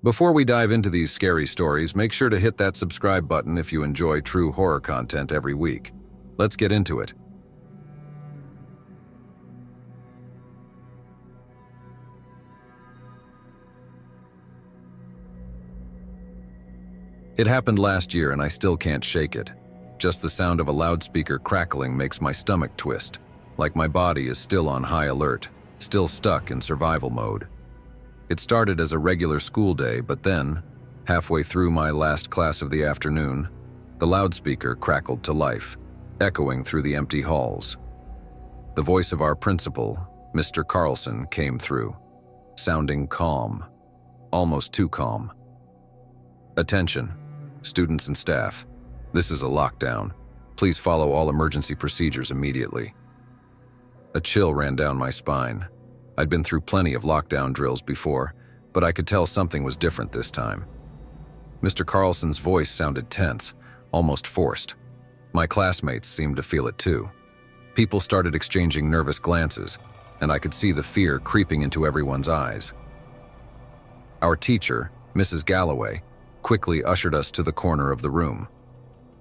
Before we dive into these scary stories, make sure to hit that subscribe button if you enjoy true horror content every week. Let's get into it. It happened last year and I still can't shake it. Just the sound of a loudspeaker crackling makes my stomach twist, like my body is still on high alert, still stuck in survival mode. It started as a regular school day, but then, halfway through my last class of the afternoon, the loudspeaker crackled to life, echoing through the empty halls. The voice of our principal, Mr. Carlson, came through, sounding calm, almost too calm. "Attention, students and staff. This is a lockdown. Please follow all emergency procedures immediately." A chill ran down my spine. I'd been through plenty of lockdown drills before, but I could tell something was different this time. Mr. Carlson's voice sounded tense, almost forced. My classmates seemed to feel it too. People started exchanging nervous glances, and I could see the fear creeping into everyone's eyes. Our teacher, Mrs. Galloway, quickly ushered us to the corner of the room.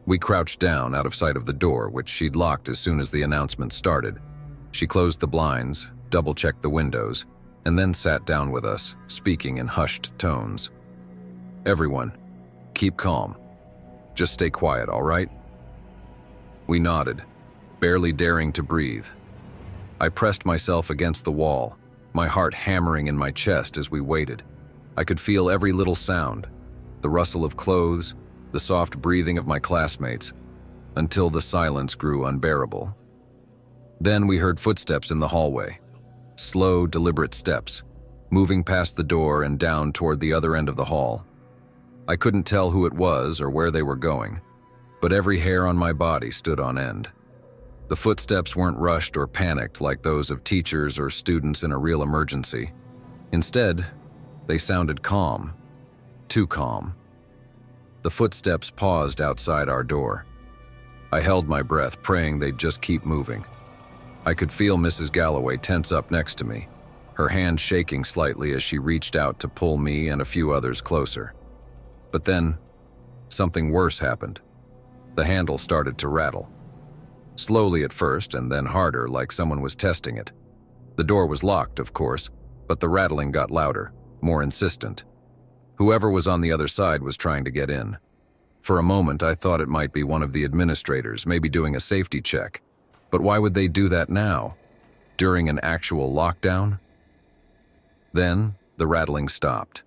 We crouched down out of sight of the door, which she'd locked as soon as the announcement started. She closed the blinds, double-checked the windows, and then sat down with us, speaking in hushed tones. "Everyone, keep calm. Just stay quiet, all right?" We nodded, barely daring to breathe. I pressed myself against the wall, my heart hammering in my chest as we waited. I could feel every little sound, the rustle of clothes, the soft breathing of my classmates, until the silence grew unbearable. Then we heard footsteps in the hallway. Slow, deliberate steps, moving past the door and down toward the other end of the hall. I couldn't tell who it was or where they were going, but every hair on my body stood on end. The footsteps weren't rushed or panicked like those of teachers or students in a real emergency. Instead, they sounded calm, too calm. The footsteps paused outside our door. I held my breath, praying they'd just keep moving. I could feel Mrs. Galloway tense up next to me, her hand shaking slightly as she reached out to pull me and a few others closer. But then, something worse happened. The handle started to rattle. Slowly at first, and then harder, like someone was testing it. The door was locked, of course, but the rattling got louder, more insistent. Whoever was on the other side was trying to get in. For a moment, I thought it might be one of the administrators, maybe doing a safety check. But why would they do that now, during an actual lockdown? Then, the rattling stopped.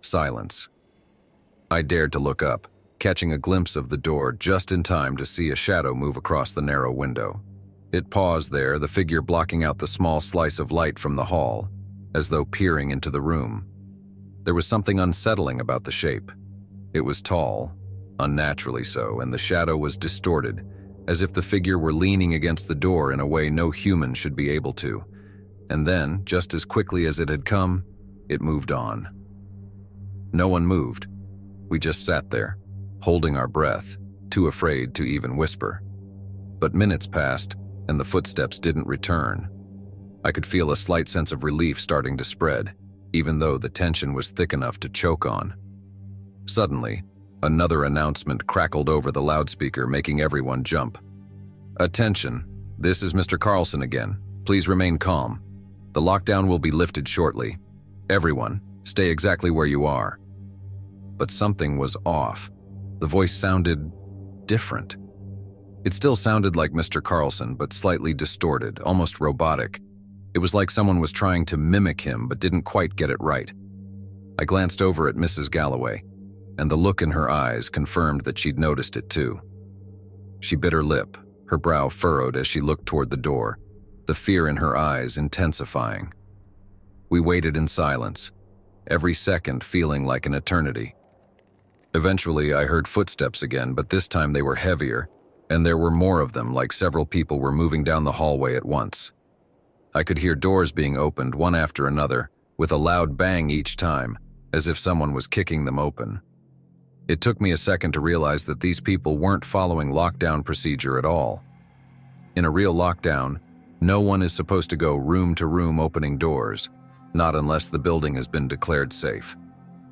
Silence. I dared to look up, catching a glimpse of the door just in time to see a shadow move across the narrow window. It paused there, the figure blocking out the small slice of light from the hall, as though peering into the room. There was something unsettling about the shape. It was tall, unnaturally so, and the shadow was distorted, as if the figure were leaning against the door in a way no human should be able to. And then, just as quickly as it had come, it moved on. No one moved. We just sat there, holding our breath, too afraid to even whisper. But minutes passed, and the footsteps didn't return. I could feel a slight sense of relief starting to spread, even though the tension was thick enough to choke on. Suddenly, another announcement crackled over the loudspeaker, making everyone jump. "Attention, this is Mr. Carlson again. Please remain calm. The lockdown will be lifted shortly. Everyone, stay exactly where you are." But something was off. The voice sounded different. It still sounded like Mr. Carlson, but slightly distorted, almost robotic. It was like someone was trying to mimic him but didn't quite get it right. I glanced over at Mrs. Galloway, and the look in her eyes confirmed that she'd noticed it too. She bit her lip, her brow furrowed as she looked toward the door, the fear in her eyes intensifying. We waited in silence, every second feeling like an eternity. Eventually, I heard footsteps again, but this time they were heavier, and there were more of them, like several people were moving down the hallway at once. I could hear doors being opened one after another, with a loud bang each time, as if someone was kicking them open. It took me a second to realize that these people weren't following lockdown procedure at all. In a real lockdown, no one is supposed to go room to room opening doors, not unless the building has been declared safe.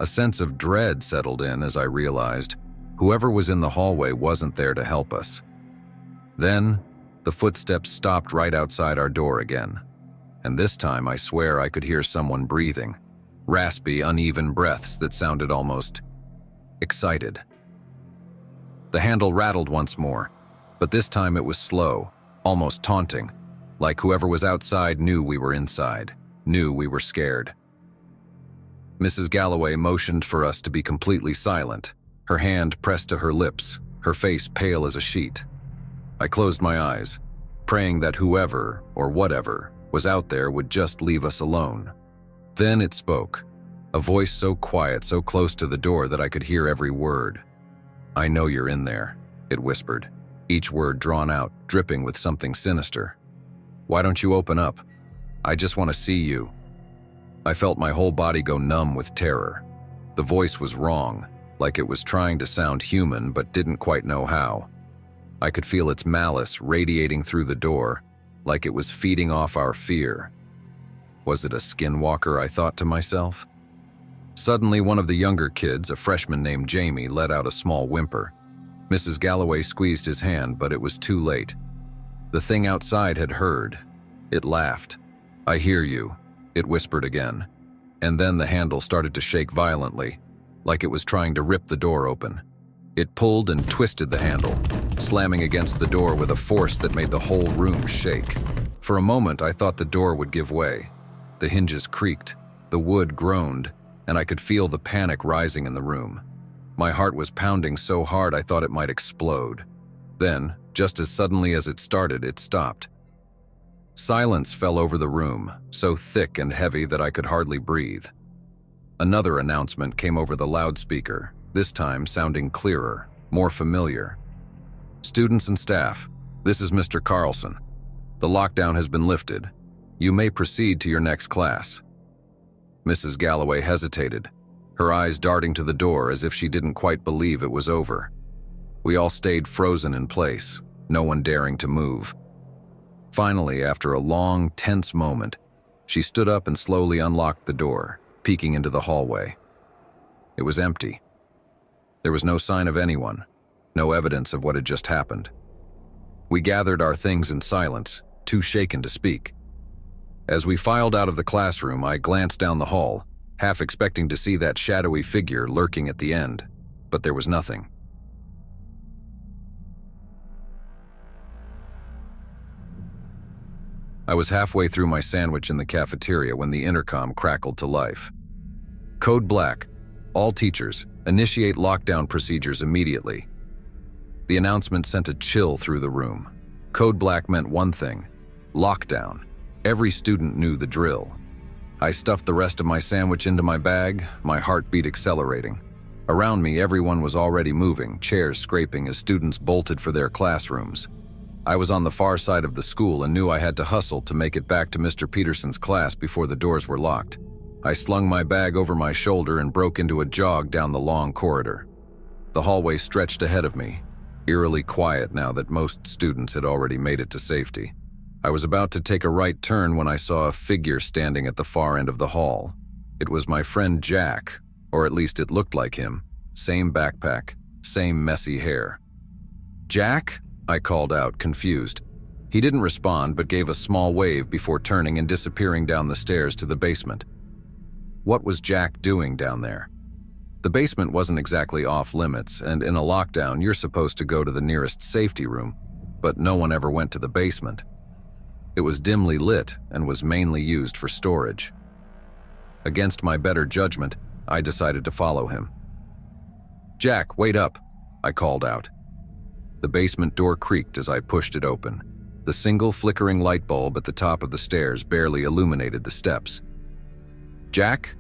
A sense of dread settled in as I realized whoever was in the hallway wasn't there to help us. Then, the footsteps stopped right outside our door again. And this time I swear I could hear someone breathing, raspy, uneven breaths that sounded almost excited. The handle rattled once more, but this time it was slow, almost taunting, like whoever was outside knew we were inside, knew we were scared. Mrs. Galloway motioned for us to be completely silent, her hand pressed to her lips, her face pale as a sheet. I closed my eyes, praying that whoever, or whatever, was out there would just leave us alone. Then it spoke, a voice so quiet, so close to the door that I could hear every word. "I know you're in there," it whispered, each word drawn out, dripping with something sinister. "Why don't you open up? I just want to see you." I felt my whole body go numb with terror. The voice was wrong, like it was trying to sound human but didn't quite know how. I could feel its malice radiating through the door, like it was feeding off our fear. Was it a skinwalker, I thought to myself? Suddenly, one of the younger kids, a freshman named Jamie, let out a small whimper. Mrs. Galloway squeezed his hand, but it was too late. The thing outside had heard. It laughed. "I hear you," it whispered again. And then the handle started to shake violently, like it was trying to rip the door open. It pulled and twisted the handle, slamming against the door with a force that made the whole room shake. For a moment, I thought the door would give way. The hinges creaked, the wood groaned, and I could feel the panic rising in the room. My heart was pounding so hard I thought it might explode. Then, just as suddenly as it started, it stopped. Silence fell over the room, so thick and heavy that I could hardly breathe. Another announcement came over the loudspeaker, this time sounding clearer, more familiar. "Students and staff, this is Mr. Carlson. The lockdown has been lifted. You may proceed to your next class." Mrs. Galloway hesitated, her eyes darting to the door as if she didn't quite believe it was over. We all stayed frozen in place, no one daring to move. Finally, after a long, tense moment, she stood up and slowly unlocked the door, peeking into the hallway. It was empty. There was no sign of anyone, no evidence of what had just happened. We gathered our things in silence, too shaken to speak. As we filed out of the classroom, I glanced down the hall, half expecting to see that shadowy figure lurking at the end, but there was nothing. I was halfway through my sandwich in the cafeteria when the intercom crackled to life. "Code Black. All teachers, initiate lockdown procedures immediately." The announcement sent a chill through the room. Code Black meant one thing: lockdown. Every student knew the drill. I stuffed the rest of my sandwich into my bag, my heartbeat accelerating. Around me, everyone was already moving, chairs scraping as students bolted for their classrooms. I was on the far side of the school and knew I had to hustle to make it back to Mr. Peterson's class before the doors were locked. I slung my bag over my shoulder and broke into a jog down the long corridor. The hallway stretched ahead of me, eerily quiet now that most students had already made it to safety. I was about to take a right turn when I saw a figure standing at the far end of the hall. It was my friend Jack, or at least it looked like him. Same backpack, same messy hair. "Jack?" I called out, confused. He didn't respond but gave a small wave before turning and disappearing down the stairs to the basement. What was Jack doing down there? The basement wasn't exactly off limits, and in a lockdown you're supposed to go to the nearest safety room, but no one ever went to the basement. It was dimly lit and was mainly used for storage. Against my better judgment, I decided to follow him. "Jack, wait up," I called out. The basement door creaked as I pushed it open. The single flickering light bulb at the top of the stairs barely illuminated the steps. "Jack?"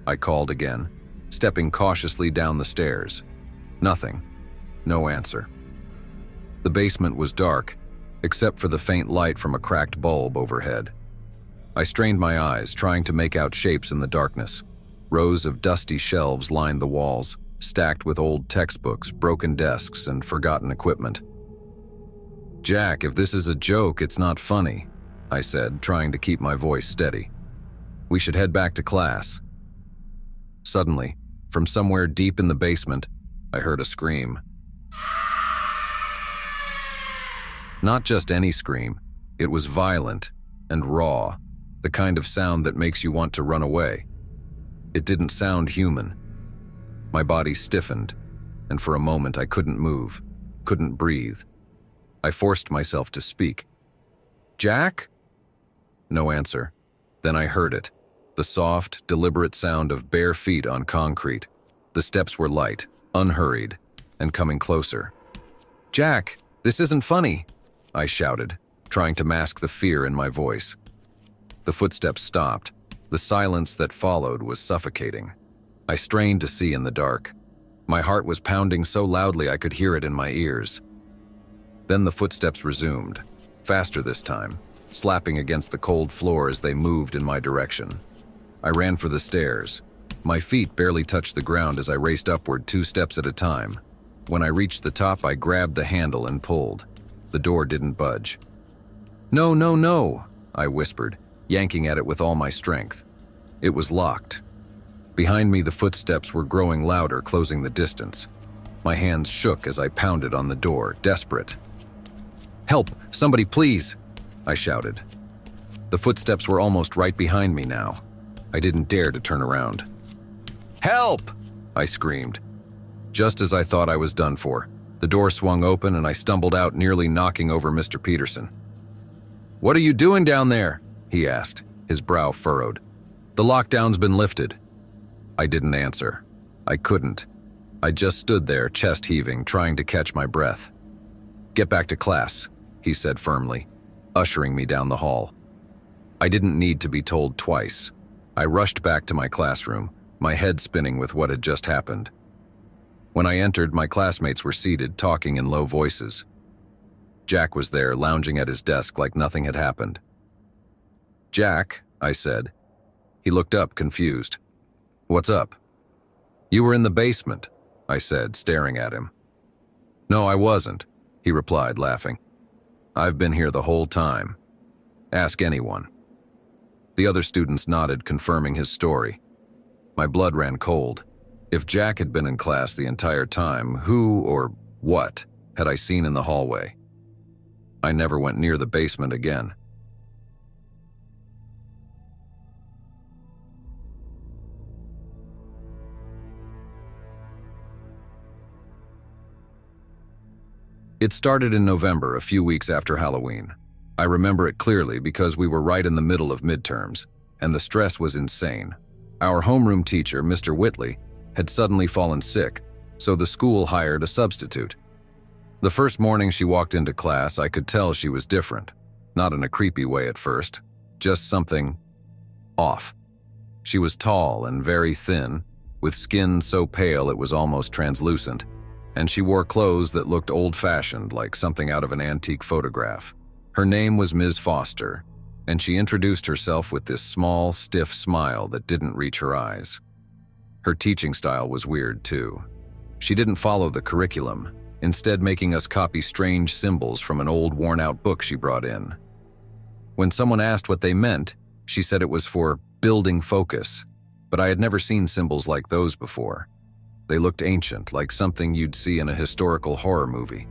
I called again, stepping cautiously down the stairs. Nothing. No answer. The basement was dark, except for the faint light from a cracked bulb overhead. I strained my eyes, trying to make out shapes in the darkness. Rows of dusty shelves lined the walls, stacked with old textbooks, broken desks, and forgotten equipment. "Jack, if this is a joke, it's not funny," I said, trying to keep my voice steady. "We should head back to class." Suddenly, From somewhere deep in the basement, I heard a scream. Not just any scream, it was violent and raw, the kind of sound that makes you want to run away. It didn't sound human. My body stiffened, and for a moment I couldn't move, couldn't breathe. I forced myself to speak. "Jack?" No answer. Then I heard it, the soft, deliberate sound of bare feet on concrete. The steps were light, unhurried, and coming closer. "Jack, this isn't funny," I shouted, trying to mask the fear in my voice. The footsteps stopped. The silence that followed was suffocating. I strained to see in the dark. My heart was pounding so loudly I could hear it in my ears. Then the footsteps resumed, faster this time, slapping against the cold floor as they moved in my direction. I ran for the stairs. My feet barely touched the ground as I raced upward 2 steps at a time. When I reached the top, I grabbed the handle and pulled. The door didn't budge. "No, no, no," I whispered, yanking at it with all my strength. It was locked. Behind me, the footsteps were growing louder, closing the distance. My hands shook as I pounded on the door, desperate. "Help! Somebody, please!" I shouted. The footsteps were almost right behind me now. I didn't dare to turn around. "Help!" I screamed. Just as I thought I was done for, the door swung open and I stumbled out, nearly knocking over Mr. Peterson. "What are you doing down there?" he asked, his brow furrowed. "The lockdown's been lifted." I didn't answer. I couldn't. I just stood there, chest heaving, trying to catch my breath. "Get back to class," he said firmly, ushering me down the hall. I didn't need to be told twice. I rushed back to my classroom, my head spinning with what had just happened. When I entered, my classmates were seated, talking in low voices. Jack was there, lounging at his desk like nothing had happened. "Jack," I said. He looked up, confused. "What's up?" "You were in the basement," I said, staring at him. "No, I wasn't," he replied, laughing. "I've been here the whole time. Ask anyone." The other students nodded, confirming his story. My blood ran cold. If Jack had been in class the entire time, who or what had I seen in the hallway? I never went near the basement again. It started in November, a few weeks after Halloween. I remember it clearly because we were right in the middle of midterms, and the stress was insane. Our homeroom teacher, Mr. Whitley, had suddenly fallen sick, so the school hired a substitute. The first morning she walked into class, I could tell she was different. Not in a creepy way at first, just something off. She was tall and very thin, with skin so pale it was almost translucent, and she wore clothes that looked old-fashioned, like something out of an antique photograph. Her name was Ms. Foster, and she introduced herself with this small, stiff smile that didn't reach her eyes. Her teaching style was weird, too. She didn't follow the curriculum, instead making us copy strange symbols from an old, worn-out book she brought in. When someone asked what they meant, she said it was for building focus, but I had never seen symbols like those before. They looked ancient, like something you'd see in a historical horror movie.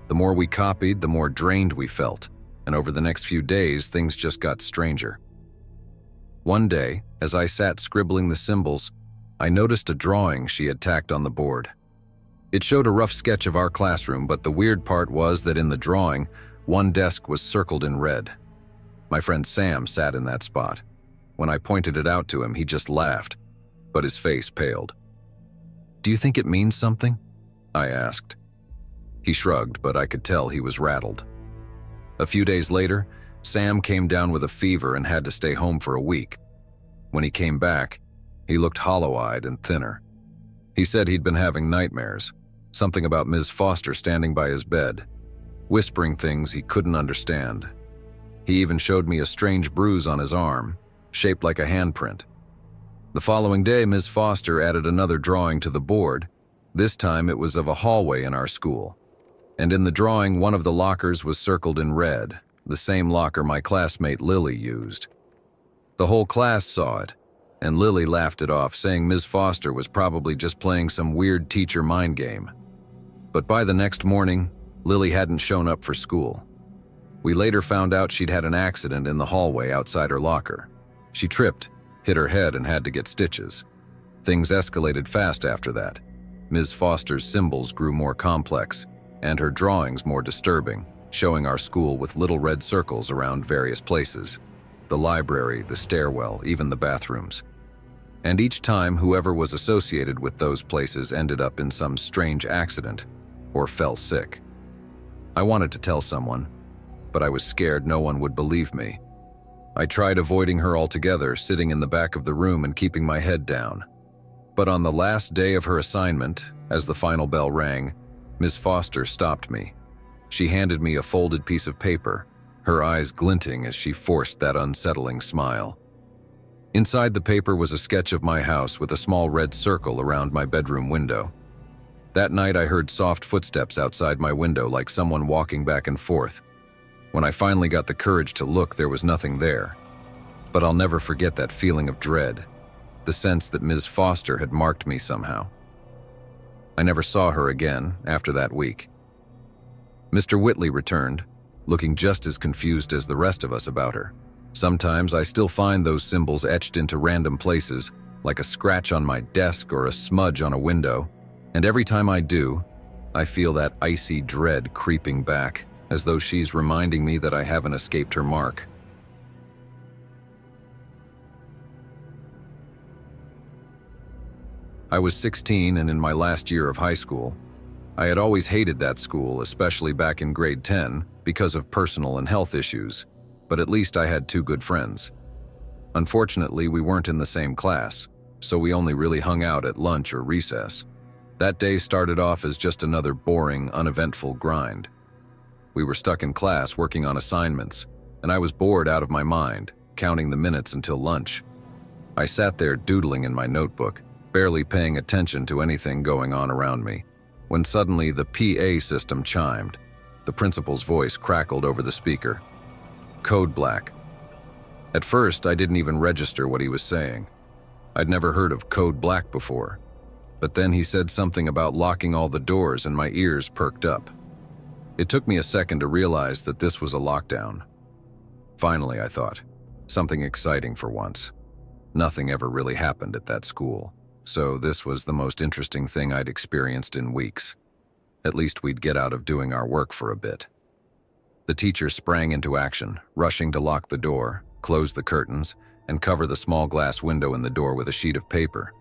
The more we copied, the more drained we felt, and over the next few days, things just got stranger. One day, as I sat scribbling the symbols, I noticed a drawing she had tacked on the board. It showed a rough sketch of our classroom, but the weird part was that in the drawing, one desk was circled in red. My friend Sam sat in that spot. When I pointed it out to him, he just laughed, but his face paled. "Do you think it means something?" I asked. He shrugged, but I could tell he was rattled. A few days later, Sam came down with a fever and had to stay home for a week. When he came back, he looked hollow-eyed and thinner. He said he'd been having nightmares, something about Ms. Foster standing by his bed, whispering things he couldn't understand. He even showed me a strange bruise on his arm, shaped like a handprint. The following day, Ms. Foster added another drawing to the board. This time it was of a hallway in our school. And in the drawing, one of the lockers was circled in red, the same locker my classmate Lily used. The whole class saw it, and Lily laughed it off, saying Ms. Foster was probably just playing some weird teacher mind game. But by the next morning, Lily hadn't shown up for school. We later found out she'd had an accident in the hallway outside her locker. She tripped, hit her head, and had to get stitches. Things escalated fast after that. Ms. Foster's symbols grew more complex, and her drawings more disturbing, showing our school with little red circles around various places. The library, the stairwell, even the bathrooms. And each time, whoever was associated with those places ended up in some strange accident or fell sick. I wanted to tell someone, but I was scared no one would believe me. I tried avoiding her altogether, sitting in the back of the room and keeping my head down. But on the last day of her assignment, as the final bell rang, Ms. Foster stopped me. She handed me a folded piece of paper, her eyes glinting as she forced that unsettling smile. Inside the paper was a sketch of my house with a small red circle around my bedroom window. That night I heard soft footsteps outside my window, like someone walking back and forth. When I finally got the courage to look, there was nothing there. But I'll never forget that feeling of dread, the sense that Ms. Foster had marked me somehow. I never saw her again after that week. Mr. Whitley returned, looking just as confused as the rest of us about her. Sometimes I still find those symbols etched into random places, like a scratch on my desk or a smudge on a window, and every time I do, I feel that icy dread creeping back, as though she's reminding me that I haven't escaped her mark. I was 16 and in my last year of high school. I had always hated that school, especially back in grade 10, because of personal and health issues, but at least I had two good friends. Unfortunately, we weren't in the same class, so we only really hung out at lunch or recess. That day started off as just another boring, uneventful grind. We were stuck in class working on assignments, and I was bored out of my mind, counting the minutes until lunch. I sat there doodling in my notebook, barely paying attention to anything going on around me, when suddenly the PA system chimed. The principal's voice crackled over the speaker. Code black. At first, I didn't even register what he was saying. I'd never heard of code black before. But then he said something about locking all the doors and my ears perked up. It took me a second to realize that this was a lockdown. Finally, I thought, something exciting for once. Nothing ever really happened at that school, so this was the most interesting thing I'd experienced in weeks. At least we'd get out of doing our work for a bit. The teacher sprang into action, rushing to lock the door, close the curtains, and cover the small glass window in the door with a sheet of paper.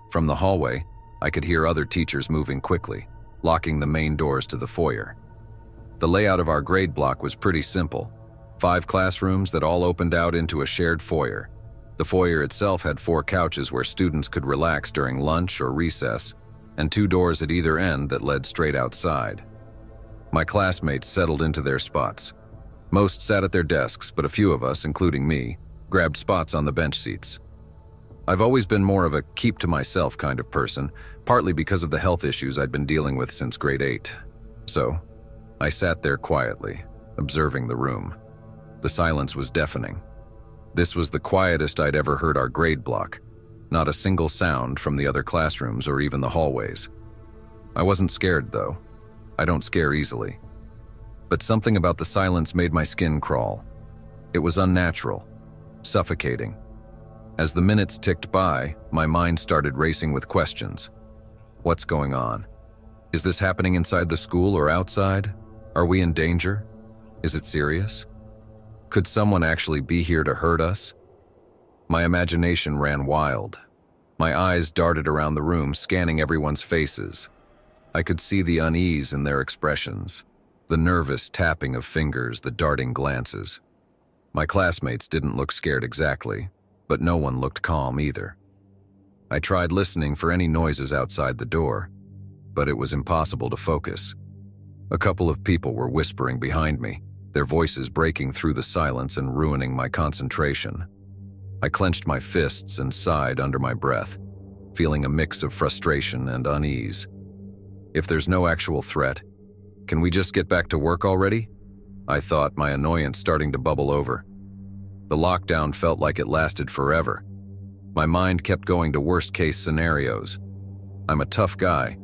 From the hallway, I could hear other teachers moving quickly, locking the main doors to the foyer. The layout of our grade block was pretty simple. 5 classrooms that all opened out into a shared foyer. The foyer itself had 4 couches where students could relax during lunch or recess, and 2 doors at either end that led straight outside. My classmates settled into their spots. Most sat at their desks, but a few of us, including me, grabbed spots on the bench seats. I've always been more of a keep-to-myself kind of person, partly because of the health issues I'd been dealing with since grade 8. So, I sat there quietly, observing the room. The silence was deafening. This was the quietest I'd ever heard our grade block. Not a single sound from the other classrooms or even the hallways. I wasn't scared, though. I don't scare easily. But something about the silence made my skin crawl. It was unnatural, suffocating. As the minutes ticked by, my mind started racing with questions. What's going on? Is this happening inside the school or outside? Are we in danger? Is it serious? Could someone actually be here to hurt us? My imagination ran wild. My eyes darted around the room, scanning everyone's faces. I could see the unease in their expressions, the nervous tapping of fingers, the darting glances. My classmates didn't look scared exactly, but no one looked calm either. I tried listening for any noises outside the door, but it was impossible to focus. A couple of people were whispering behind me, their voices breaking through the silence and ruining my concentration. I clenched my fists and sighed under my breath, feeling a mix of frustration and unease. If there's no actual threat, can we just get back to work already? I thought, my annoyance starting to bubble over. The lockdown felt like it lasted forever. My mind kept going to worst-case scenarios. I'm a tough guy.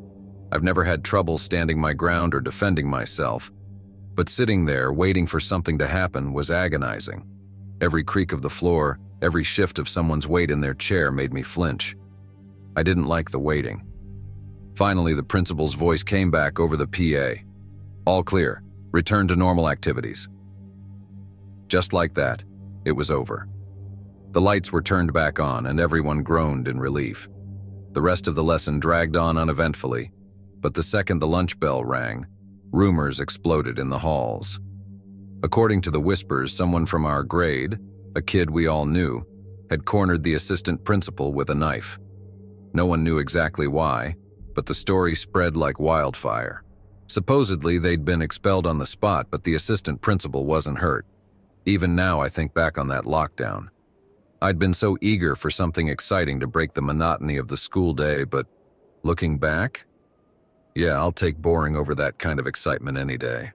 I've never had trouble standing my ground or defending myself. But sitting there, waiting for something to happen, was agonizing. Every creak of the floor, every shift of someone's weight in their chair made me flinch. I didn't like the waiting. Finally, the principal's voice came back over the PA. All clear. Return to normal activities. Just like that, it was over. The lights were turned back on and everyone groaned in relief. The rest of the lesson dragged on uneventfully, but the second the lunch bell rang, rumors exploded in the halls. According to the whispers, someone from our grade, a kid we all knew, had cornered the assistant principal with a knife. No one knew exactly why, but the story spread like wildfire. Supposedly, they'd been expelled on the spot, but the assistant principal wasn't hurt. Even now, I think back on that lockdown. I'd been so eager for something exciting to break the monotony of the school day, but looking back, yeah, I'll take boring over that kind of excitement any day.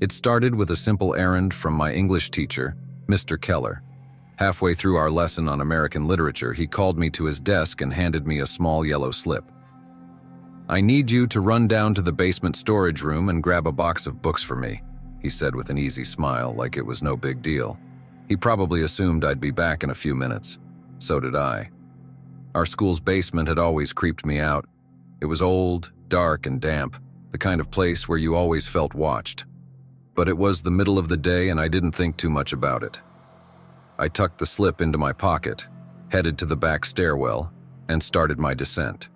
It started with a simple errand from my English teacher, Mr. Keller. Halfway through our lesson on American literature, he called me to his desk and handed me a small yellow slip. "I need you to run down to the basement storage room and grab a box of books for me," he said with an easy smile, like it was no big deal. He probably assumed I'd be back in a few minutes. So did I. Our school's basement had always creeped me out. It was old, dark, and damp, the kind of place where you always felt watched. But it was the middle of the day and I didn't think too much about it. I tucked the slip into my pocket, headed to the back stairwell, and started my descent.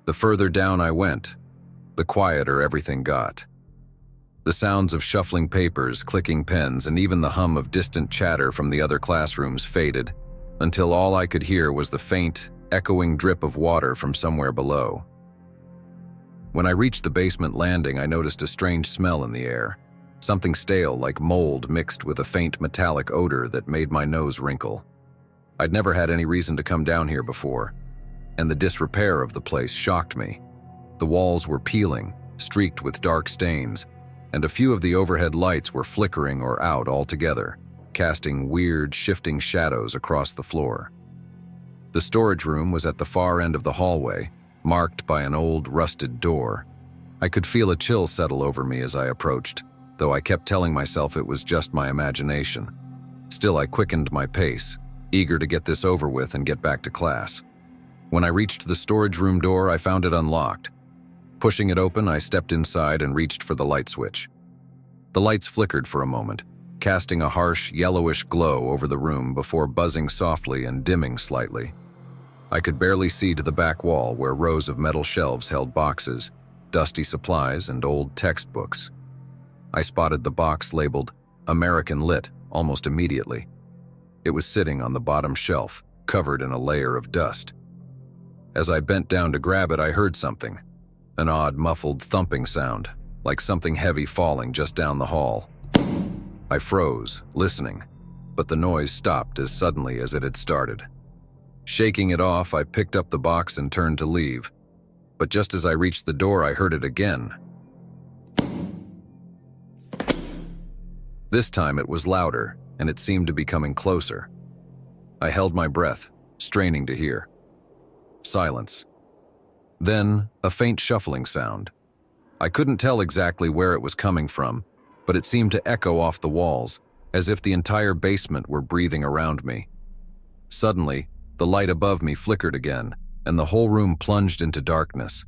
The further down I went, the quieter everything got. The sounds of shuffling papers, clicking pens, and even the hum of distant chatter from the other classrooms faded, until all I could hear was the faint, echoing drip of water from somewhere below. When I reached the basement landing, I noticed a strange smell in the air. Something stale, like mold, mixed with a faint metallic odor that made my nose wrinkle. I'd never had any reason to come down here before, and the disrepair of the place shocked me. The walls were peeling, streaked with dark stains, and a few of the overhead lights were flickering or out altogether, casting weird, shifting shadows across the floor. The storage room was at the far end of the hallway, marked by an old, rusted door. I could feel a chill settle over me as I approached, though I kept telling myself it was just my imagination. Still, I quickened my pace, eager to get this over with and get back to class. When I reached the storage room door, I found it unlocked. Pushing it open, I stepped inside and reached for the light switch. The lights flickered for a moment, casting a harsh, yellowish glow over the room before buzzing softly and dimming slightly. I could barely see to the back wall where rows of metal shelves held boxes, dusty supplies, and old textbooks. I spotted the box labeled American Lit almost immediately. It was sitting on the bottom shelf, covered in a layer of dust. As I bent down to grab it, I heard something. An odd, muffled thumping sound, like something heavy falling just down the hall. I froze, listening, but the noise stopped as suddenly as it had started. Shaking it off, I picked up the box and turned to leave. But just as I reached the door, I heard it again. This time it was louder, and it seemed to be coming closer. I held my breath, straining to hear. Silence. Then, a faint shuffling sound. I couldn't tell exactly where it was coming from, but it seemed to echo off the walls, as if the entire basement were breathing around me. Suddenly, the light above me flickered again, and the whole room plunged into darkness.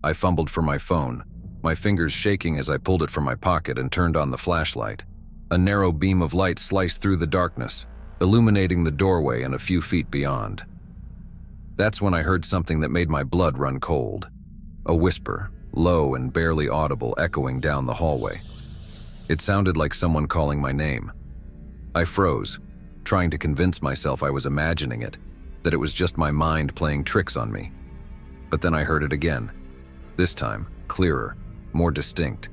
I fumbled for my phone, my fingers shaking as I pulled it from my pocket and turned on the flashlight. A narrow beam of light sliced through the darkness, illuminating the doorway and a few feet beyond. That's when I heard something that made my blood run cold. A whisper, low and barely audible, echoing down the hallway. It sounded like someone calling my name. I froze, trying to convince myself I was imagining it, that it was just my mind playing tricks on me. But then I heard it again. This time, clearer, more distinct,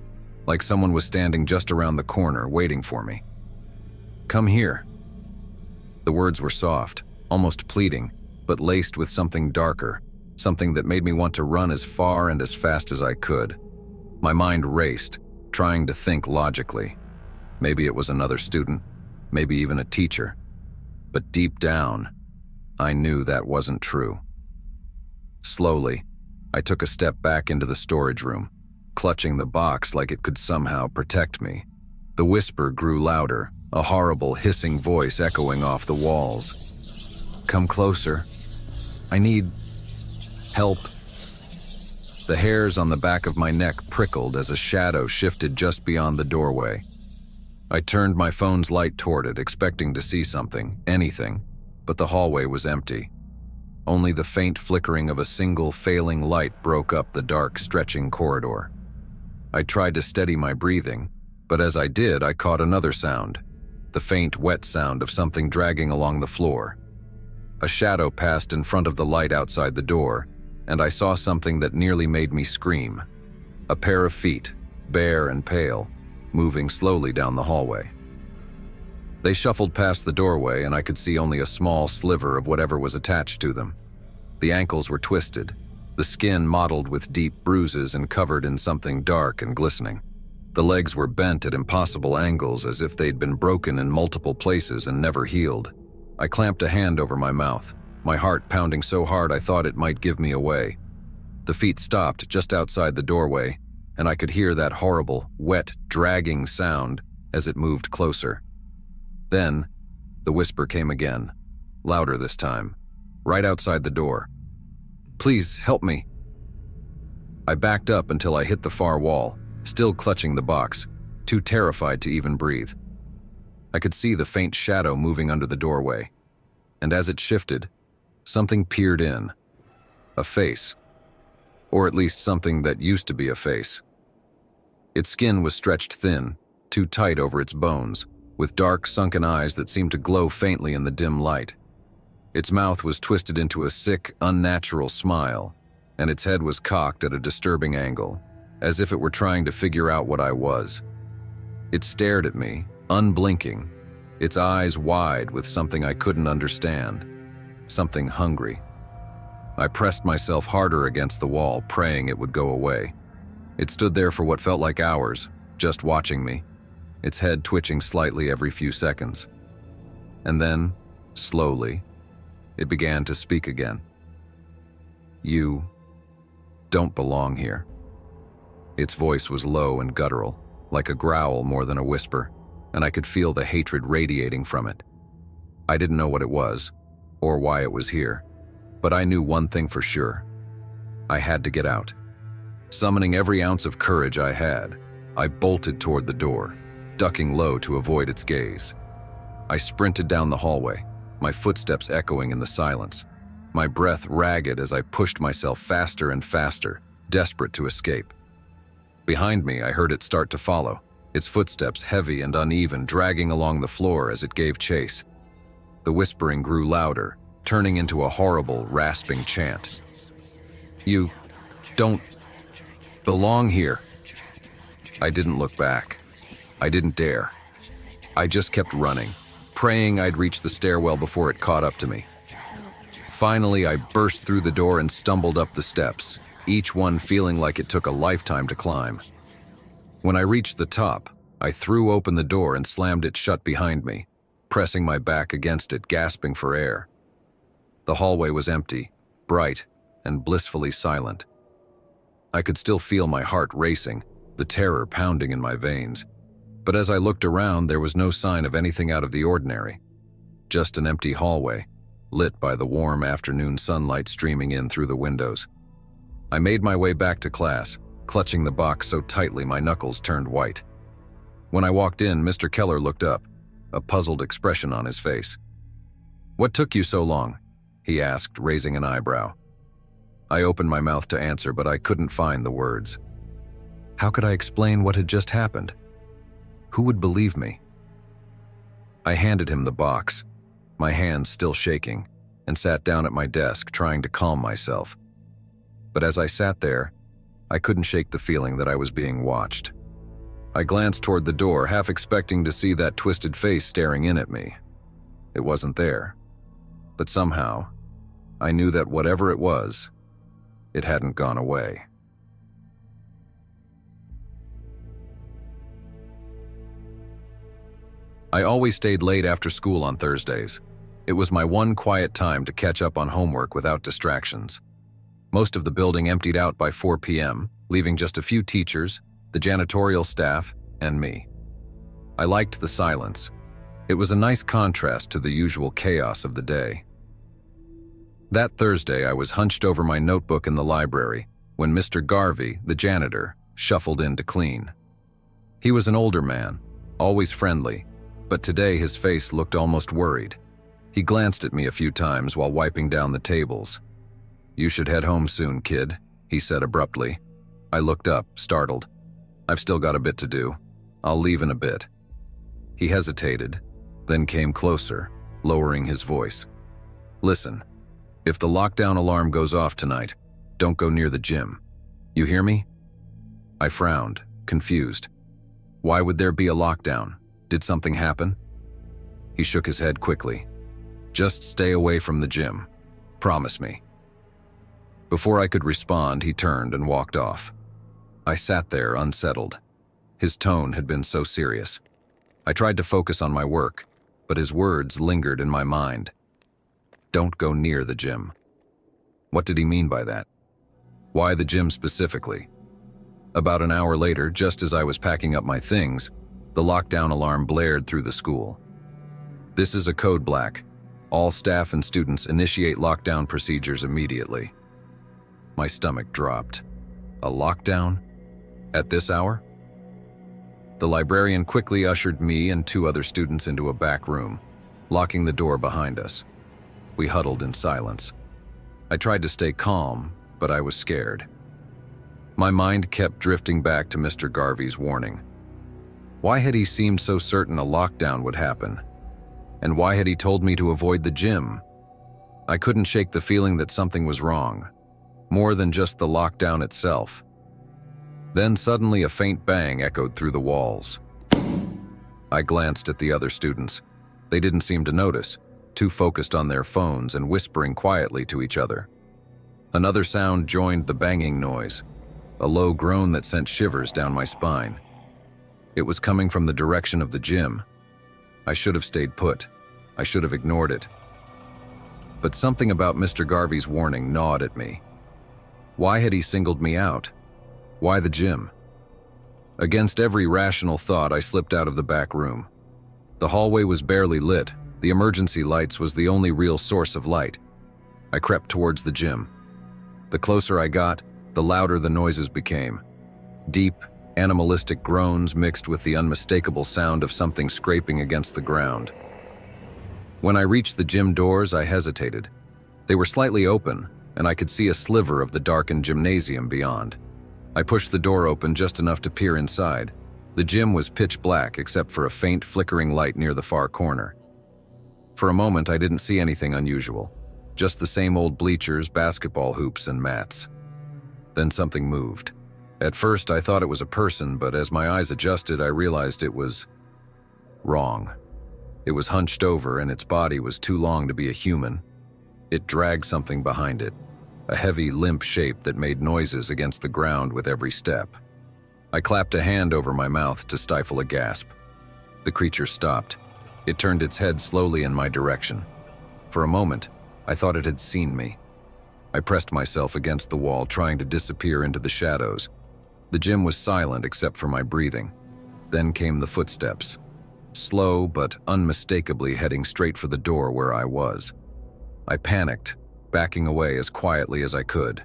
like someone was standing just around the corner waiting for me. "Come here." The words were soft, almost pleading, but laced with something darker, something that made me want to run as far and as fast as I could. My mind raced, trying to think logically. Maybe it was another student, maybe even a teacher. But deep down, I knew that wasn't true. Slowly, I took a step back into the storage room, clutching the box like it could somehow protect me. The whisper grew louder, a horrible hissing voice echoing off the walls. "Come closer. I need help." The hairs on the back of my neck prickled as a shadow shifted just beyond the doorway. I turned my phone's light toward it, expecting to see something, anything, but the hallway was empty. Only the faint flickering of a single failing light broke up the dark, stretching corridor. I tried to steady my breathing, but as I did, I caught another sound, the faint, wet sound of something dragging along the floor. A shadow passed in front of the light outside the door, and I saw something that nearly made me scream. A pair of feet, bare and pale, moving slowly down the hallway. They shuffled past the doorway, and I could see only a small sliver of whatever was attached to them. The ankles were twisted, the skin mottled with deep bruises and covered in something dark and glistening. The legs were bent at impossible angles, as if they'd been broken in multiple places and never healed. I clamped a hand over my mouth, my heart pounding so hard I thought it might give me away. The feet stopped just outside the doorway, and I could hear that horrible, wet, dragging sound as it moved closer. Then, the whisper came again, louder this time, right outside the door. "Please, help me." I backed up until I hit the far wall, still clutching the box, too terrified to even breathe. I could see the faint shadow moving under the doorway, and as it shifted, something peered in. A face. Or at least something that used to be a face. Its skin was stretched thin, too tight over its bones, with dark, sunken eyes that seemed to glow faintly in the dim light. Its mouth was twisted into a sick, unnatural smile, and its head was cocked at a disturbing angle, as if it were trying to figure out what I was. It stared at me, unblinking, its eyes wide with something I couldn't understand, something hungry. I pressed myself harder against the wall, praying it would go away. It stood there for what felt like hours, just watching me, its head twitching slightly every few seconds. And then, slowly, it began to speak again. "You don't belong here." Its voice was low and guttural, like a growl more than a whisper, and I could feel the hatred radiating from it. I didn't know what it was, or why it was here, but I knew one thing for sure. I had to get out. Summoning every ounce of courage I had, I bolted toward the door, ducking low to avoid its gaze. I sprinted down the hallway, my footsteps echoing in the silence, my breath ragged as I pushed myself faster and faster, desperate to escape. Behind me, I heard it start to follow, its footsteps heavy and uneven, dragging along the floor as it gave chase. The whispering grew louder, turning into a horrible, rasping chant. "You don't belong here." I didn't look back. I didn't dare. I just kept running, praying I'd reach the stairwell before it caught up to me. Finally, I burst through the door and stumbled up the steps, each one feeling like it took a lifetime to climb. When I reached the top, I threw open the door and slammed it shut behind me, pressing my back against it, gasping for air. The hallway was empty, bright, and blissfully silent. I could still feel my heart racing, the terror pounding in my veins. But as I looked around, there was no sign of anything out of the ordinary. Just an empty hallway, lit by the warm afternoon sunlight streaming in through the windows. I made my way back to class, clutching the box so tightly my knuckles turned white. When I walked in, Mr. Keller looked up, a puzzled expression on his face. "What took you so long?" he asked, raising an eyebrow. I opened my mouth to answer, but I couldn't find the words. How could I explain what had just happened? Who would believe me? I handed him the box, my hands still shaking, and sat down at my desk, trying to calm myself. But as I sat there, I couldn't shake the feeling that I was being watched. I glanced toward the door, half expecting to see that twisted face staring in at me. It wasn't there. But somehow, I knew that whatever it was, it hadn't gone away. I always stayed late after school on Thursdays. It was my one quiet time to catch up on homework without distractions. Most of the building emptied out by 4 p.m., leaving just a few teachers, the janitorial staff, and me. I liked the silence. It was a nice contrast to the usual chaos of the day. That Thursday, I was hunched over my notebook in the library when Mr. Garvey, the janitor, shuffled in to clean. He was an older man, always friendly, but today his face looked almost worried. He glanced at me a few times while wiping down the tables. "You should head home soon, kid," he said abruptly. I looked up, startled. "I've still got a bit to do. I'll leave in a bit." He hesitated, then came closer, lowering his voice. "Listen, if the lockdown alarm goes off tonight, don't go near the gym. You hear me?" I frowned, confused. Why would there be a lockdown? Did something happen? He shook his head quickly. "Just stay away from the gym. Promise me." Before I could respond, he turned and walked off. I sat there, unsettled. His tone had been so serious. I tried to focus on my work, but his words lingered in my mind. Don't go near the gym. What did he mean by that? Why the gym specifically? About an hour later, just as I was packing up my things, the lockdown alarm blared through the school. "This is a code black. All staff and students initiate lockdown procedures immediately." My stomach dropped. A lockdown? At this hour? The librarian quickly ushered me and 2 other students into a back room, locking the door behind us. We huddled in silence. I tried to stay calm, but I was scared. My mind kept drifting back to Mr. Garvey's warning. Why had he seemed so certain a lockdown would happen? And why had he told me to avoid the gym? I couldn't shake the feeling that something was wrong, more than just the lockdown itself. Then suddenly a faint bang echoed through the walls. I glanced at the other students. They didn't seem to notice, too focused on their phones and whispering quietly to each other. Another sound joined the banging noise, a low groan that sent shivers down my spine. It was coming from the direction of the gym. I should have stayed put. I should have ignored it. But something about Mr. Garvey's warning gnawed at me. Why had he singled me out? Why the gym? Against every rational thought, I slipped out of the back room. The hallway was barely lit. The emergency lights was the only real source of light. I crept towards the gym. The closer I got, the louder the noises became. Deep, animalistic groans mixed with the unmistakable sound of something scraping against the ground. When I reached the gym doors, I hesitated. They were slightly open, and I could see a sliver of the darkened gymnasium beyond. I pushed the door open just enough to peer inside. The gym was pitch black except for a faint flickering light near the far corner. For a moment, I didn't see anything unusual. Just the same old bleachers, basketball hoops, and mats. Then something moved. At first, I thought it was a person, but as my eyes adjusted, I realized it was wrong. It was hunched over, and its body was too long to be a human. It dragged something behind it, a heavy, limp shape that made noises against the ground with every step. I clapped a hand over my mouth to stifle a gasp. The creature stopped. It turned its head slowly in my direction. For a moment, I thought it had seen me. I pressed myself against the wall, trying to disappear into the shadows. The gym was silent except for my breathing. Then came the footsteps, slow but unmistakably heading straight for the door where I was. I panicked, backing away as quietly as I could.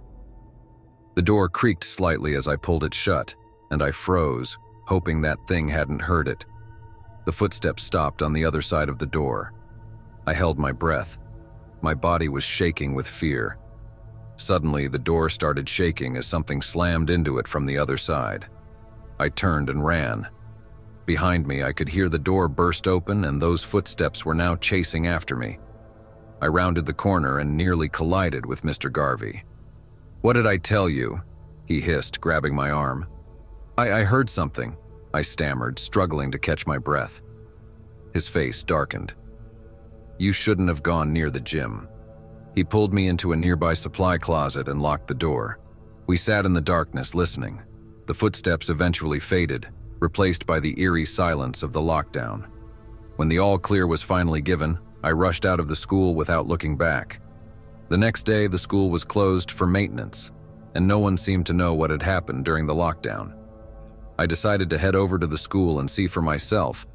The door creaked slightly as I pulled it shut, and I froze, hoping that thing hadn't heard it. The footsteps stopped on the other side of the door. I held my breath. My body was shaking with fear. Suddenly, the door started shaking as something slammed into it from the other side. I turned and ran. Behind me, I could hear the door burst open, and those footsteps were now chasing after me. I rounded the corner and nearly collided with Mr. Garvey. "What did I tell you?" he hissed, grabbing my arm. I heard something," I stammered, struggling to catch my breath. His face darkened. "You shouldn't have gone near the gym." He pulled me into a nearby supply closet and locked the door. We sat in the darkness, listening. The footsteps eventually faded, replaced by the eerie silence of the lockdown. When the all clear was finally given, I rushed out of the school without looking back. The next day, the school was closed for maintenance, and no one seemed to know what had happened during the lockdown. I decided to head over to the school and see for myself,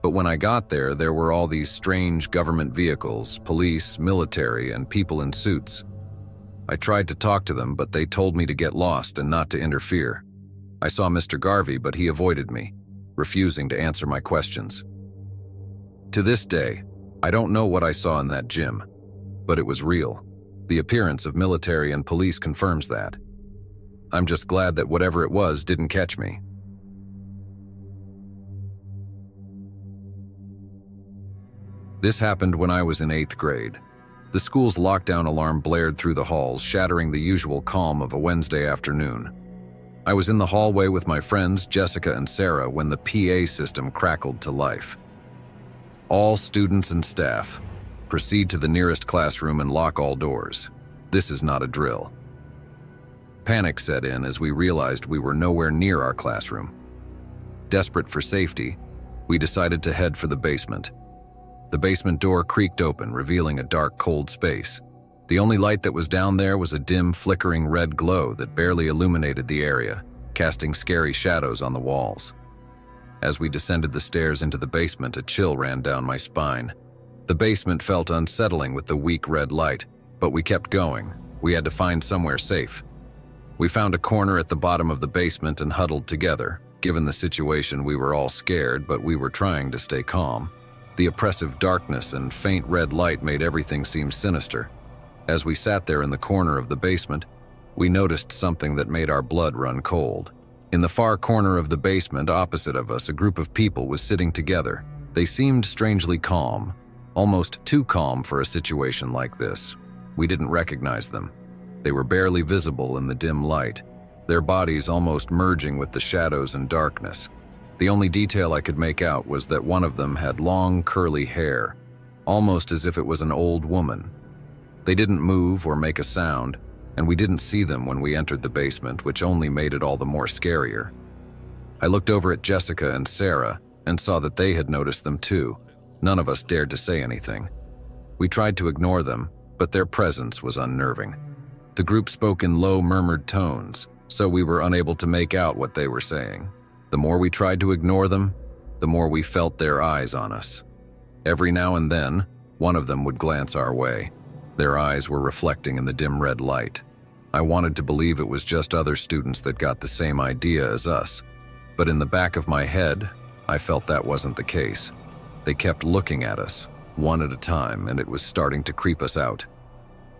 but when I got there, there were all these strange government vehicles, police, military, and people in suits. I tried to talk to them, but they told me to get lost and not to interfere. I saw Mr. Garvey, but he avoided me, refusing to answer my questions. To this day, I don't know what I saw in that gym, but it was real. The appearance of military and police confirms that. I'm just glad that whatever it was didn't catch me. This happened when I was in 8th grade. The school's lockdown alarm blared through the halls, shattering the usual calm of a Wednesday afternoon. I was in the hallway with my friends Jessica and Sarah when the PA system crackled to life. All students and staff, proceed to the nearest classroom and lock all doors. This is not a drill. Panic set in as we realized we were nowhere near our classroom. Desperate for safety, we decided to head for the basement. The basement door creaked open, revealing a dark, cold space. The only light that was down there was a dim, flickering red glow that barely illuminated the area, casting scary shadows on the walls. As we descended the stairs into the basement, a chill ran down my spine. The basement felt unsettling with the weak red light, but we kept going. We had to find somewhere safe. We found a corner at the bottom of the basement and huddled together. Given the situation, we were all scared, but we were trying to stay calm. The oppressive darkness and faint red light made everything seem sinister. As we sat there in the corner of the basement, we noticed something that made our blood run cold. In the far corner of the basement, opposite of us, a group of people was sitting together. They seemed strangely calm, almost too calm for a situation like this. We didn't recognize them. They were barely visible in the dim light, their bodies almost merging with the shadows and darkness. The only detail I could make out was that one of them had long, curly hair, almost as if it was an old woman. They didn't move or make a sound, and we didn't see them when we entered the basement, which only made it all the more scarier. I looked over at Jessica and Sarah and saw that they had noticed them too. None of us dared to say anything. We tried to ignore them, but their presence was unnerving. The group spoke in low, murmured tones, so we were unable to make out what they were saying. The more we tried to ignore them, the more we felt their eyes on us. Every now and then, one of them would glance our way. Their eyes were reflecting in the dim red light. I wanted to believe it was just other students that got the same idea as us, but in the back of my head, I felt that wasn't the case. They kept looking at us, one at a time, and it was starting to creep us out.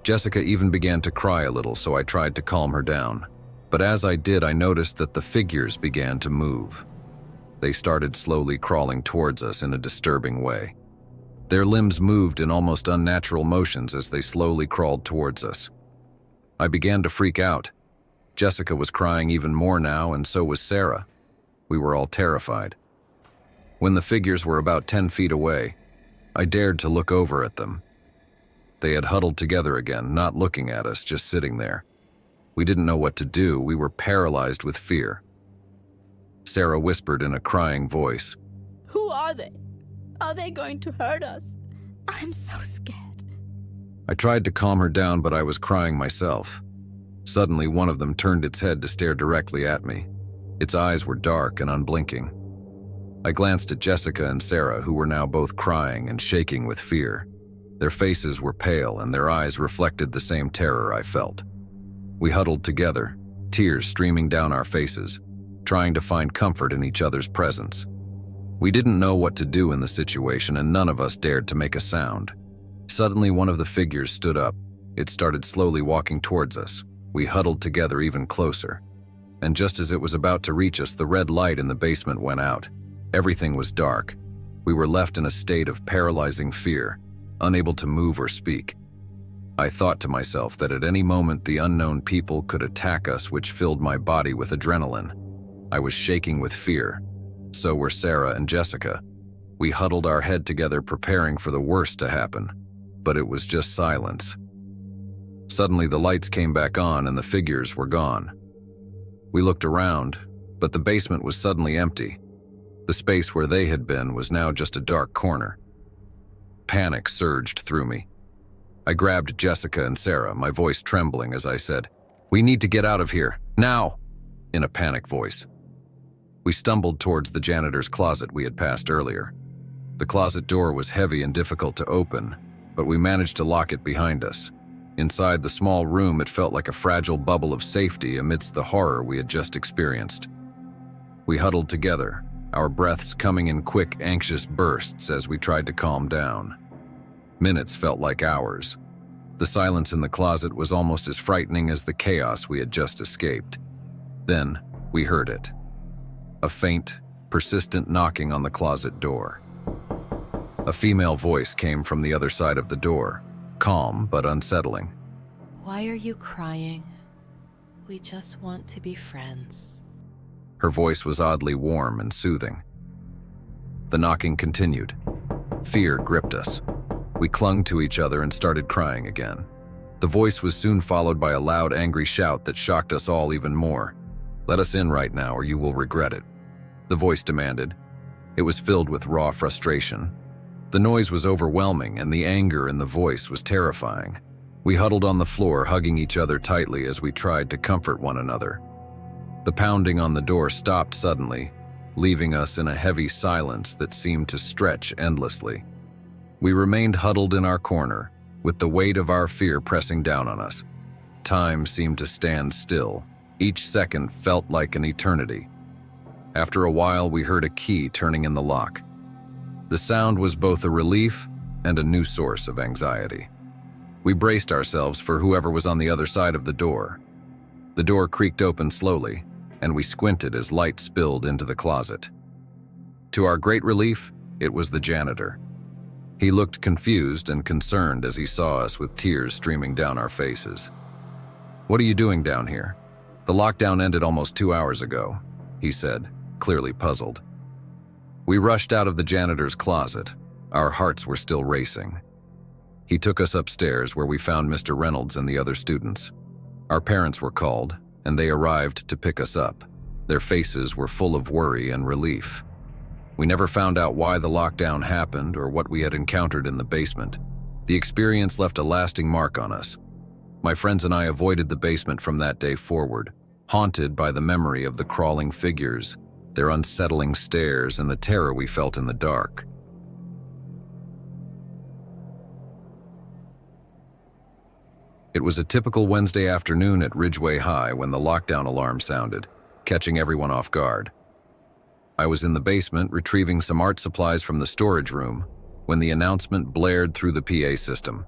Jessica even began to cry a little, so I tried to calm her down. But as I did, I noticed that the figures began to move. They started slowly crawling towards us in a disturbing way. Their limbs moved in almost unnatural motions as they slowly crawled towards us. I began to freak out. Jessica was crying even more now, and so was Sarah. We were all terrified. When the figures were about 10 feet away, I dared to look over at them. They had huddled together again, not looking at us, just sitting there. We didn't know what to do. We were paralyzed with fear. Sarah whispered in a crying voice, "Who are they? Are they going to hurt us? I'm so scared." I tried to calm her down, but I was crying myself. Suddenly, one of them turned its head to stare directly at me. Its eyes were dark and unblinking. I glanced at Jessica and Sarah, who were now both crying and shaking with fear. Their faces were pale, and their eyes reflected the same terror I felt. We huddled together, tears streaming down our faces, trying to find comfort in each other's presence. We didn't know what to do in the situation, and none of us dared to make a sound. Suddenly, one of the figures stood up. It started slowly walking towards us. We huddled together even closer. And just as it was about to reach us, the red light in the basement went out. Everything was dark. We were left in a state of paralyzing fear, unable to move or speak. I thought to myself that at any moment the unknown people could attack us, which filled my body with adrenaline. I was shaking with fear. So were Sarah and Jessica. We huddled our head together, preparing for the worst to happen. But it was just silence. Suddenly the lights came back on and the figures were gone. We looked around, but the basement was suddenly empty. The space where they had been was now just a dark corner. Panic surged through me. I grabbed Jessica and Sarah, my voice trembling as I said, "We need to get out of here, now!" in a panic voice. We stumbled towards the janitor's closet we had passed earlier. The closet door was heavy and difficult to open, but we managed to lock it behind us. Inside the small room, it felt like a fragile bubble of safety amidst the horror we had just experienced. We huddled together, our breaths coming in quick, anxious bursts as we tried to calm down. Minutes felt like hours. The silence in the closet was almost as frightening as the chaos we had just escaped. Then, we heard it. A faint, persistent knocking on the closet door. A female voice came from the other side of the door, calm but unsettling. "Why are you crying? We just want to be friends." Her voice was oddly warm and soothing. The knocking continued. Fear gripped us. We clung to each other and started crying again. The voice was soon followed by a loud, angry shout that shocked us all even more. "Let us in right now or you will regret it," the voice demanded. It was filled with raw frustration. The noise was overwhelming and the anger in the voice was terrifying. We huddled on the floor, hugging each other tightly as we tried to comfort one another. The pounding on the door stopped suddenly, leaving us in a heavy silence that seemed to stretch endlessly. We remained huddled in our corner, with the weight of our fear pressing down on us. Time seemed to stand still. Each second felt like an eternity. After a while, we heard a key turning in the lock. The sound was both a relief and a new source of anxiety. We braced ourselves for whoever was on the other side of the door. The door creaked open slowly, and we squinted as light spilled into the closet. To our great relief, it was the janitor. He looked confused and concerned as he saw us with tears streaming down our faces. "What are you doing down here? The lockdown ended almost 2 hours ago," he said, clearly puzzled. We rushed out of the janitor's closet. Our hearts were still racing. He took us upstairs where we found Mr. Reynolds and the other students. Our parents were called, and they arrived to pick us up. Their faces were full of worry and relief. We never found out why the lockdown happened or what we had encountered in the basement. The experience left a lasting mark on us. My friends and I avoided the basement from that day forward, haunted by the memory of the crawling figures, their unsettling stares, and the terror we felt in the dark. It was a typical Wednesday afternoon at Ridgeway High when the lockdown alarm sounded, catching everyone off guard. I was in the basement retrieving some art supplies from the storage room when the announcement blared through the PA system.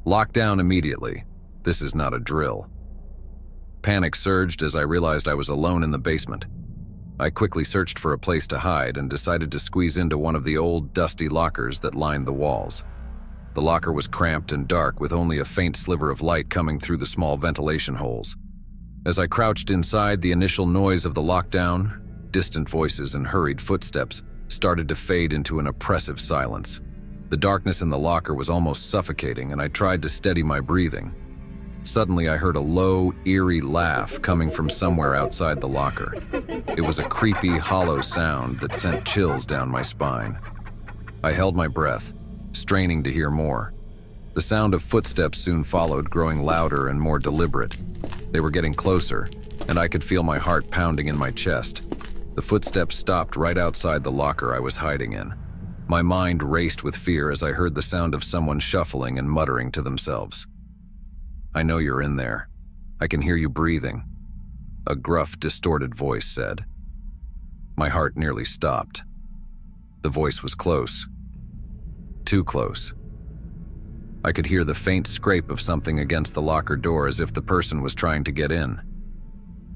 "Lockdown immediately. This is not a drill." Panic surged as I realized I was alone in the basement. I quickly searched for a place to hide and decided to squeeze into one of the old, dusty lockers that lined the walls. The locker was cramped and dark with only a faint sliver of light coming through the small ventilation holes. As I crouched inside, the initial noise of the lockdown, distant voices and hurried footsteps, started to fade into an oppressive silence. The darkness in the locker was almost suffocating, and I tried to steady my breathing. Suddenly, I heard a low, eerie laugh coming from somewhere outside the locker. It was a creepy, hollow sound that sent chills down my spine. I held my breath, straining to hear more. The sound of footsteps soon followed, growing louder and more deliberate. They were getting closer, and I could feel my heart pounding in my chest. The footsteps stopped right outside the locker I was hiding in. My mind raced with fear as I heard the sound of someone shuffling and muttering to themselves. "I know you're in there. I can hear you breathing," a gruff, distorted voice said. My heart nearly stopped. The voice was close. Too close. I could hear the faint scrape of something against the locker door as if the person was trying to get in.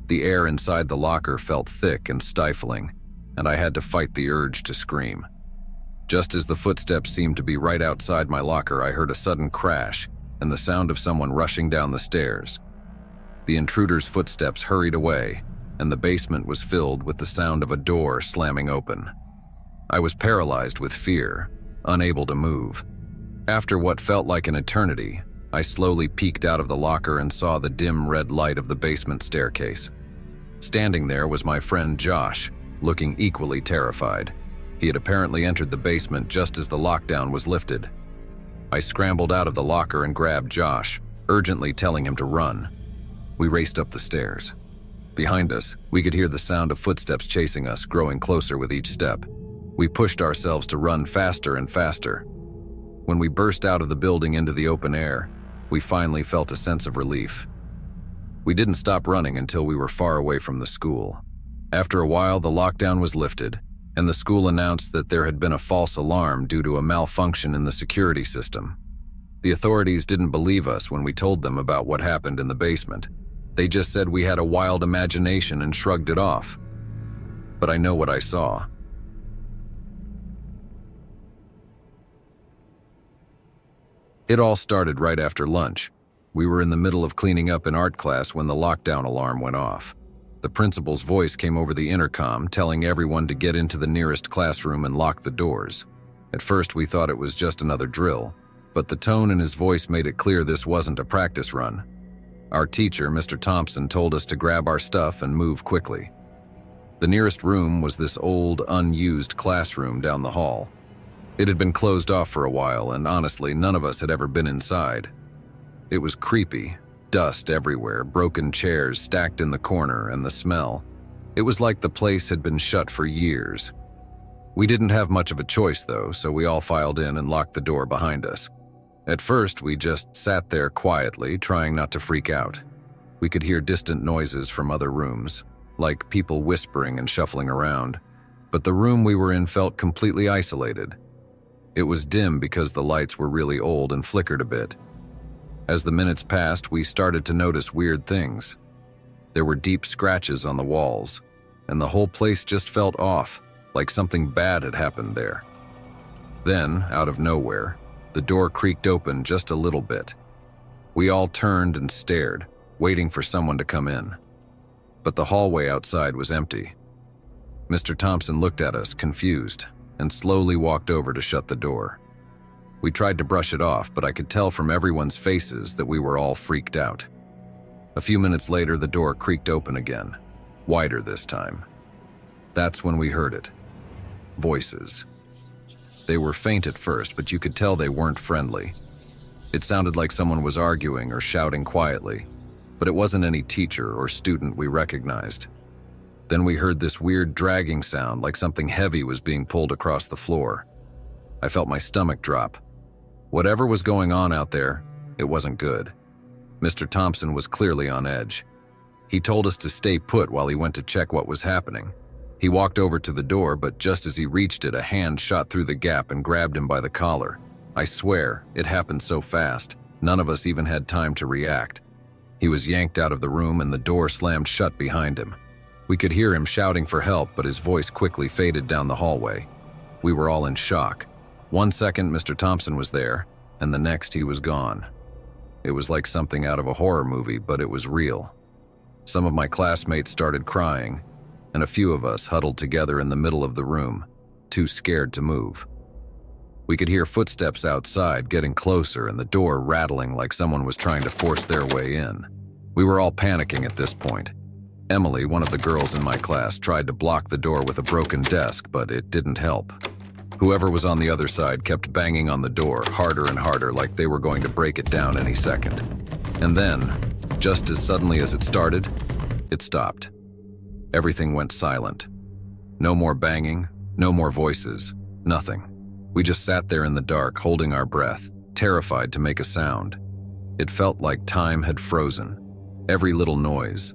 The air inside the locker felt thick and stifling, and I had to fight the urge to scream. Just as the footsteps seemed to be right outside my locker, I heard a sudden crash and the sound of someone rushing down the stairs. The intruder's footsteps hurried away, and the basement was filled with the sound of a door slamming open. I was paralyzed with fear, unable to move. After what felt like an eternity, I slowly peeked out of the locker and saw the dim red light of the basement staircase. Standing there was my friend Josh, looking equally terrified. He had apparently entered the basement just as the lockdown was lifted. I scrambled out of the locker and grabbed Josh, urgently telling him to run. We raced up the stairs. Behind us, we could hear the sound of footsteps chasing us, growing closer with each step. We pushed ourselves to run faster and faster. When we burst out of the building into the open air, we finally felt a sense of relief. We didn't stop running until we were far away from the school. After a while, the lockdown was lifted, and the school announced that there had been a false alarm due to a malfunction in the security system. The authorities didn't believe us when we told them about what happened in the basement. They just said we had a wild imagination and shrugged it off. But I know what I saw. It all started right after lunch. We were in the middle of cleaning up in art class when the lockdown alarm went off. The principal's voice came over the intercom, telling everyone to get into the nearest classroom and lock the doors. At first, we thought it was just another drill, but the tone in his voice made it clear this wasn't a practice run. Our teacher, Mr. Thompson, told us to grab our stuff and move quickly. The nearest room was this old, unused classroom down the hall. It had been closed off for a while, and honestly, none of us had ever been inside. It was creepy. Dust everywhere, broken chairs stacked in the corner, and the smell. It was like the place had been shut for years. We didn't have much of a choice, though, so we all filed in and locked the door behind us. At first, we just sat there quietly, trying not to freak out. We could hear distant noises from other rooms, like people whispering and shuffling around, but the room we were in felt completely isolated. It was dim because the lights were really old and flickered a bit. As the minutes passed, we started to notice weird things. There were deep scratches on the walls, and the whole place just felt off, like something bad had happened there. Then, out of nowhere, the door creaked open just a little bit. We all turned and stared, waiting for someone to come in. But the hallway outside was empty. Mr. Thompson looked at us, confused, and slowly walked over to shut the door. We tried to brush it off, but I could tell from everyone's faces that we were all freaked out. A few minutes later, the door creaked open again, wider this time. That's when we heard it. Voices. They were faint at first, but you could tell they weren't friendly. It sounded like someone was arguing or shouting quietly, but it wasn't any teacher or student we recognized. Then we heard this weird dragging sound, like something heavy was being pulled across the floor. I felt my stomach drop. Whatever was going on out there, it wasn't good. Mr. Thompson was clearly on edge. He told us to stay put while he went to check what was happening. He walked over to the door, but just as he reached it, a hand shot through the gap and grabbed him by the collar. I swear, it happened so fast, none of us even had time to react. He was yanked out of the room and the door slammed shut behind him. We could hear him shouting for help, but his voice quickly faded down the hallway. We were all in shock. 1 second, Mr. Thompson was there, and the next he was gone. It was like something out of a horror movie, but it was real. Some of my classmates started crying, and a few of us huddled together in the middle of the room, too scared to move. We could hear footsteps outside getting closer and the door rattling like someone was trying to force their way in. We were all panicking at this point. Emily, one of the girls in my class, tried to block the door with a broken desk, but it didn't help. Whoever was on the other side kept banging on the door, harder and harder, like they were going to break it down any second. And then, just as suddenly as it started, it stopped. Everything went silent. No more banging, no more voices, nothing. We just sat there in the dark, holding our breath, terrified to make a sound. It felt like time had frozen. Every little noise,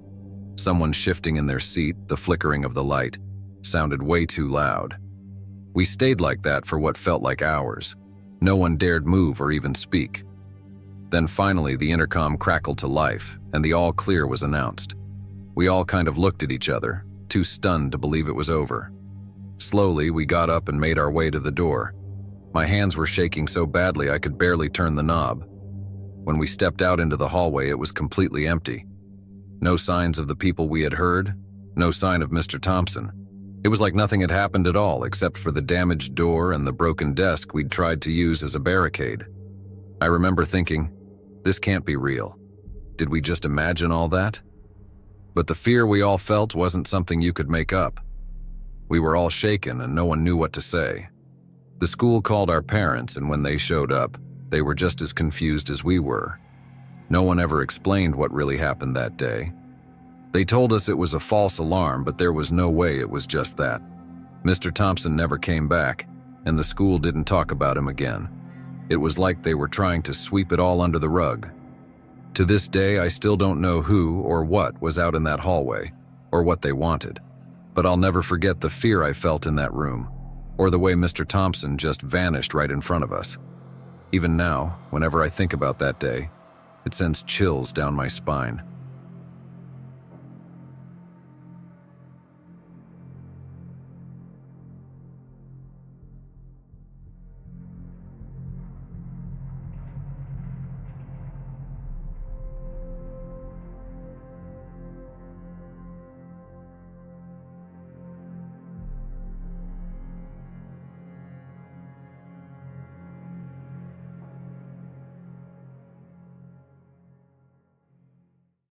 someone shifting in their seat, the flickering of the light, sounded way too loud. We stayed like that for what felt like hours. No one dared move or even speak. Then finally, the intercom crackled to life, and the all clear was announced. We all kind of looked at each other, too stunned to believe it was over. Slowly, we got up and made our way to the door. My hands were shaking so badly I could barely turn the knob. When we stepped out into the hallway, it was completely empty. No signs of the people we had heard, no sign of Mr. Thompson. It was like nothing had happened at all except for the damaged door and the broken desk we'd tried to use as a barricade. I remember thinking, this can't be real. Did we just imagine all that? But the fear we all felt wasn't something you could make up. We were all shaken and no one knew what to say. The school called our parents, and when they showed up, they were just as confused as we were. No one ever explained what really happened that day. They told us it was a false alarm, but there was no way it was just that. Mr. Thompson never came back, and the school didn't talk about him again. It was like they were trying to sweep it all under the rug. To this day, I still don't know who or what was out in that hallway, or what they wanted. But I'll never forget the fear I felt in that room, or the way Mr. Thompson just vanished right in front of us. Even now, whenever I think about that day, it sends chills down my spine.